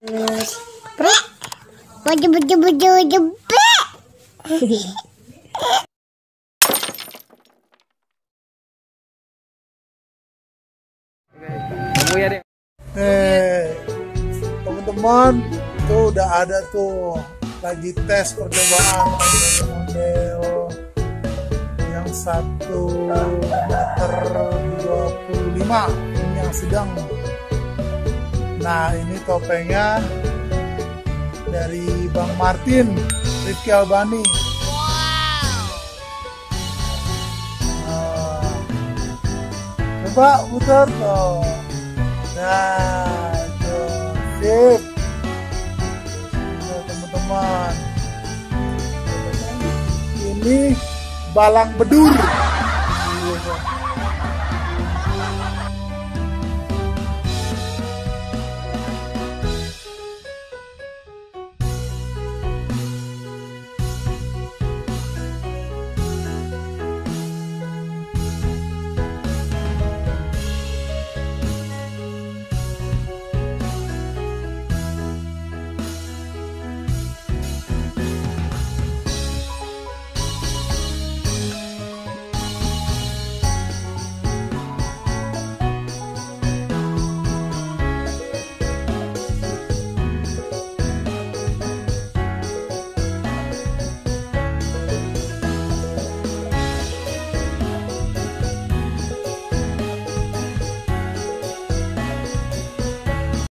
Baju baju baju baju. Teman-teman, tuh udah ada tuh lagi tes percobaan model yang 1,25 m ini yang sedang. Nah, ini topengnya dari Bang Martin Rifki Albani. Coba putar tuh. Nah, tuh, sip. Nah, teman-teman, ini balang bedur.